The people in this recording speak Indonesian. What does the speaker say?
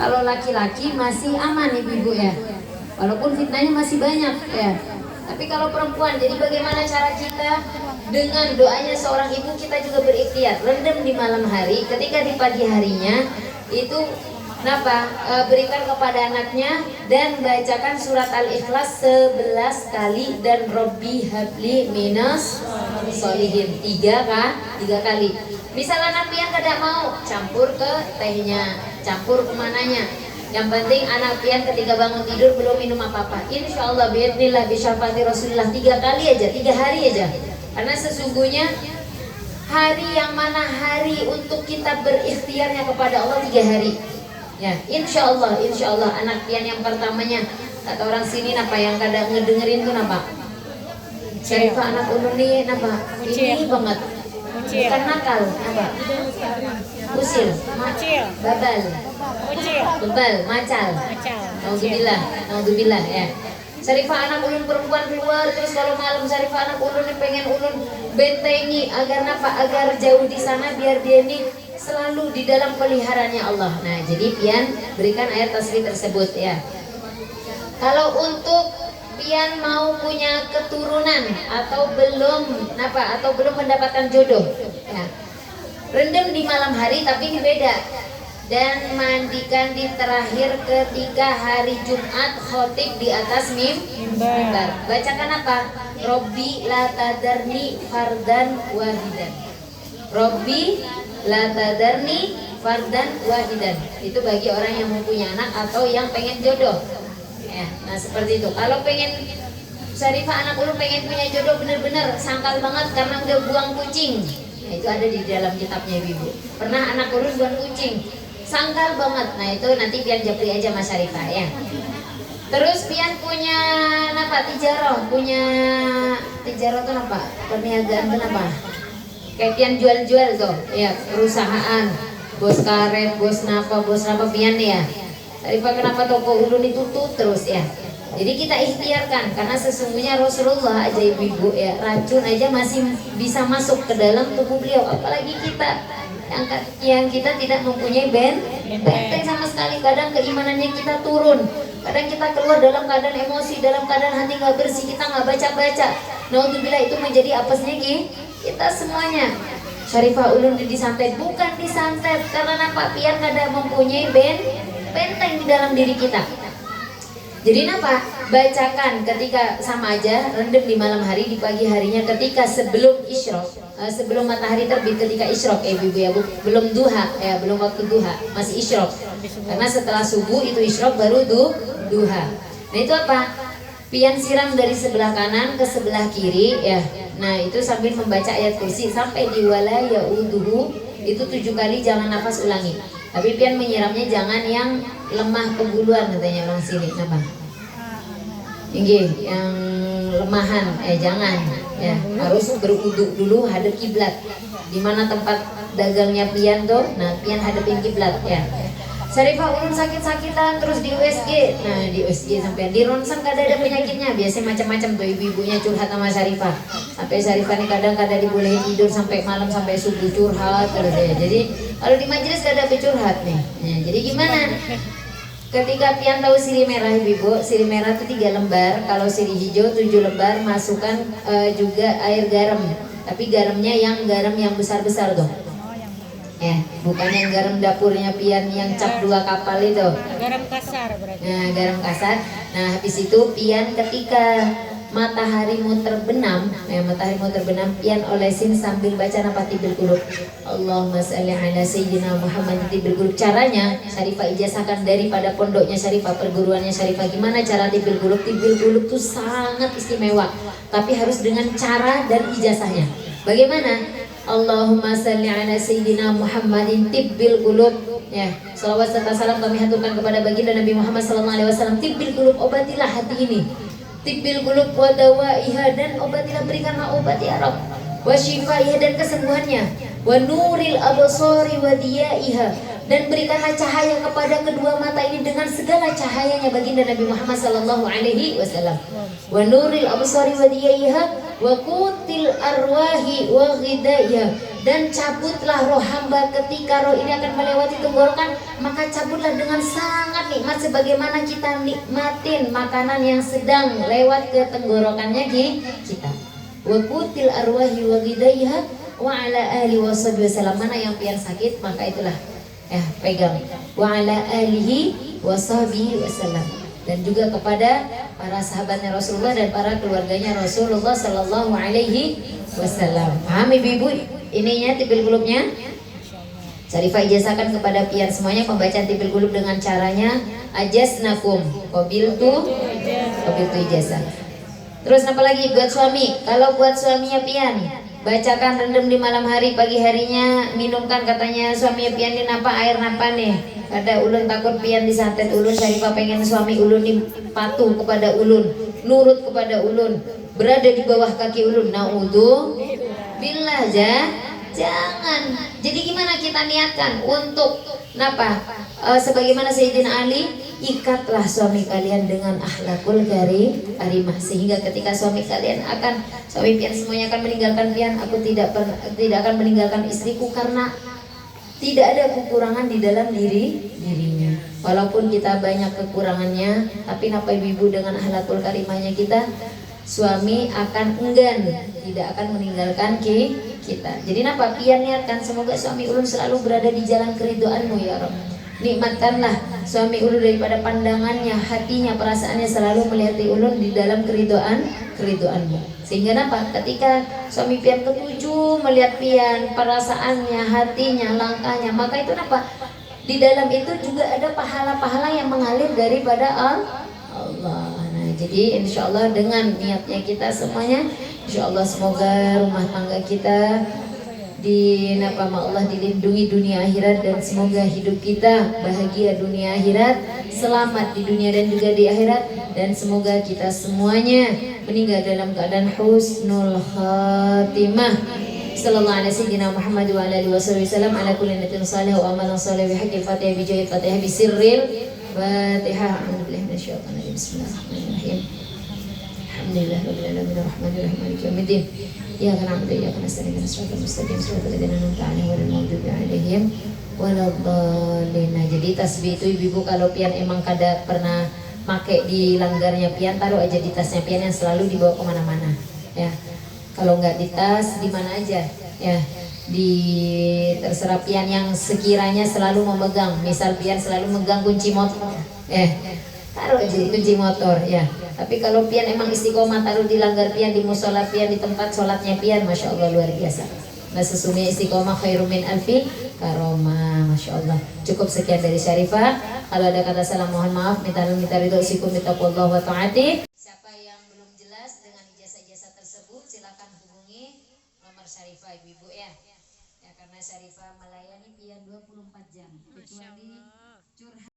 Kalau laki-laki masih aman ibu-ibu ya, walaupun fitnahnya masih banyak ya. Tapi kalau perempuan, jadi bagaimana cara kita dengan doanya seorang ibu, kita juga berikhtiar rendam di malam hari, ketika di pagi harinya itu berikan kepada anaknya dan bacakan surat Al-Ikhlas 11 kali dan Robbi habli minas solihin 3 kali. Misal anak pian kada mau, campur ke tehnya, campur ke mananya. Yang penting anak pian ketika bangun tidur belum minum apa-apa. Insya Allah biidznillah bisyafati Rasulullah 3 kali aja, 3 hari aja. Karena sesungguhnya hari yang mana hari untuk kita berikhtiarnya kepada Allah 3 hari. Ya, insya Allah anak pian yang pertamanya kata orang sini yang kadang ngedengerin tuh Syarifah anak ulun nih ini banget. Bukan nakal, usil, bebal, macal. Naudzubillah ya. Syarifah anak ulun perempuan keluar, terus kalau malam Syarifah anak ulun pengen ulun bentengi agar agar jauh di sana biar dia ini selalu di dalam peliharaannya Allah. Nah, jadi pian berikan ayat tasbih tersebut ya. Kalau untuk pian mau punya keturunan atau belum mendapatkan jodoh ya, rendam di malam hari tapi ini beda, dan mandikan di terakhir ketika hari Jumat khotib di atas mimbar. Bacakan Robbi la tadarni fardan wahidan. Robbi la tadarni fardan wahidan. Itu bagi orang yang mempunyai anak atau yang pengen jodoh ya. Nah seperti itu. Kalau pengen Syarifah anak ulun pengen punya jodoh bener-bener sangkal banget karena udah buang kucing. Nah itu ada di dalam kitabnya ibu. Pernah anak ulun buang kucing, sangkal banget. Nah itu nanti pian japri aja Mas Syarifah ya. Terus pian punya tijaroh tuh perniagaan tuh kayak pian jual-jual tuh ya, perusahaan, bos karet, bos napa pian ya. Syarifah kenapa toko ulun itu tutup terus ya. Jadi kita ikhtiarkan karena sesungguhnya Rasulullah aja ibu ya, racun aja masih bisa masuk ke dalam tubuh beliau, apalagi kita yang kita tidak mempunyai benteng sama sekali. Kadang keimanannya kita turun, kadang kita keluar dalam keadaan emosi, dalam keadaan hati nggak bersih, kita nggak baca. Naudzubillah, itu menjadi apesnya kita semuanya. Syarifah ulun disantet, bukan disantet karena pian kada mempunyai benteng di dalam diri kita. Jadi bacakan ketika sama aja, rendam di malam hari, di pagi harinya ketika sebelum isyrok, sebelum matahari terbit, ketika isyrok ibu ya, belum duha ya, belum waktu duha, masih isyrok. Karena setelah subuh itu isyrok baru duha. Nah itu pian siram dari sebelah kanan ke sebelah kiri ya. Nah itu sambil membaca ayat kursi sampai di wala yauduhu, itu 7 kali, jangan nafas ulangi. Tapi pian menyiramnya jangan yang lemah kebuluan katanya orang sini, yang lemahan, jangan ya, harus berwudu dulu, hadap kiblat. Di mana tempat dagangnya pian tuh, nah pian hadapin kiblat ya. Syarifah ulun sakit-sakitan terus di USG. Nah di USG sampai di ronsen kada ada penyakitnya, biasanya macam-macam tuh ibu-ibunya curhat sama Syarifah. Sampai Syarifah nih kadang kada dibolehin tidur sampai malam sampai subuh curhat terus ya. Jadi kalau di majelis kada curhat nih. Nah, jadi gimana? Ketika pian tahu sirih merah ibu, sirih merah itu 3 lembar, kalau sirih hijau 7 lembar, masukkan juga air garam. Tapi garamnya garam yang besar-besar tuh. Ya, bukan yang garam dapurnya pian yang cap 2 kapal itu. Garam kasar berarti. Nah, garam kasar. Nah, habis itu pian ketika mataharimu terbenam, pian olesin sambil baca tibil qulub. Allahumma shalli ala sayyidina Muhammad tibil qulub. Caranya Syarifah ijazahkan daripada pondoknya Syarifah, perguruannya Syarifah. Gimana cara tibil qulub? Tibil qulub tuh sangat istimewa, tapi harus dengan cara dan ijazahnya. Bagaimana? Allahumma salli ala sayyidina Muhammadin tibbil qulub ya. Salawat serta salam kami haturkan kepada baginda Nabi Muhammad sallallahu alaihi wasallam. Tibbil qulub, obatilah hati ini. Tibbil qulub wa dawaiha, dan obatilah, berikanlah obat ya Rabb. Wa shifaiha, dan kesembuhannya. Wa nuril absari wa diyaiha, dan berikanlah cahaya kepada kedua mata ini dengan segala cahayanya baginda Nabi Muhammad sallallahu alaihi wasallam. Wa nuril absari wa diyaiha wa qutil arwahi wa ghidaiha, dan cabutlah roh hamba ketika roh ini akan melewati tenggorokan, maka cabutlah dengan sangat nikmat sebagaimana kita nikmatin makanan yang sedang lewat ke tenggorokannya kita. Wa qutil arwahi wa ghidaiha wa ala alihi wasallam. Mana yang pian sakit maka itulah ya pegang. Wa ala alihi wasallam. Dan juga kepada para sahabatnya Rasulullah dan para keluarganya Rasulullah Sallallahu Alaihi Wasallam. Paham ibu-ibu ininya tipil gulubnya? Syarifah ijazahkan kepada pian semuanya pembacaan tipil gulub dengan caranya ajaznakum qabiltu ijazah. Terus apa lagi buat suami? Kalau buat suaminya pian, bacakan rendam di malam hari, pagi harinya minumkan katanya suaminya pian ini napa air napa nih. Ada ulun takut pian disantet ulun, Syarifah pengen suami ulun ini patuh kepada ulun, nurut kepada ulun, berada di bawah kaki ulun. Naudzu billah jangan. Jadi gimana kita niatkan untuk napa? Sebagaimana Sayyidina Ali, ikatlah suami kalian dengan akhlakul karimah sehingga ketika suami kalian suami pian semuanya akan meninggalkan pian, aku tidak akan meninggalkan istriku karena tidak ada kekurangan di dalam dirinya. Walaupun kita banyak kekurangannya, tapi napa ibu dengan akhlakul karimahnya kita, suami akan enggan, tidak akan meninggalkan kita. Jadi napa pian niatkan semoga suami ulun selalu berada di jalan keridhoanmu ya Rabb. Nikmatkanlah suami ulun daripada pandangannya, hatinya, perasaannya selalu melihat ulun di dalam keridhoanmu. Sehingga napa? Ketika suami pian ketujuh melihat pian, perasaannya, hatinya, langkahnya, maka itu napa? Di dalam itu juga ada pahala-pahala yang mengalir daripada Allah. Nah, jadi insya Allah dengan niatnya kita semuanya, insya Allah semoga rumah tangga kita di napa Allah dilindungi dunia akhirat, dan semoga hidup kita bahagia dunia akhirat, selamat di dunia dan juga di akhirat, dan semoga kita semuanya meninggal dalam keadaan husnul khatimah. Sallallahu alaihi wasallam Muhammad wa alihi wasallam ala kulli niyatin salih wa amalan salih bi haqqil fatihah bi jahil fatihah bi sirril fatihah. A'udzu billahi minasyaitonir rajim. Bismillahirrahmanirrahim. Alhamdulillahirabbil alamin arrahmanir rahim maliki yaumiddin. Iyyaka na'budu wa iyyaka nasta'in ihdinas siratal mustaqim siratal ladzina an'amta 'alaihim ghairil maghdubi 'alaihim waladdallin. Jadi tasbih itu ibu-ibu kalau pian emang kada pernah pakai di langgarnya pian, taruh aja di tasnya pian yang selalu dibawa kemana-mana ya. Kalau nggak di tas, di mana aja ya, di terserah pian yang sekiranya selalu memegang. Misal pian selalu megang kunci motor taruh aja kunci motor ya. Tapi kalau pian emang istiqomah, taruh di langgar pian, di musola pian, di tempat sholatnya pian, masya Allah luar biasa. Nah sesungguhnya istiqomah khairum min alfi karomah, masya Allah. Cukup sekian dari Syarifah. Kalau ada kata salah mohon maaf. Minta ridho sikum bitaqwallah wa ta'ati. Siapa yang belum jelas dengan ijazah-ijazah tersebut silakan hubungi nomor Syarifah ibu-ibu ya. Ya karena Syarifah melayani pian 24 jam kecuali curhat.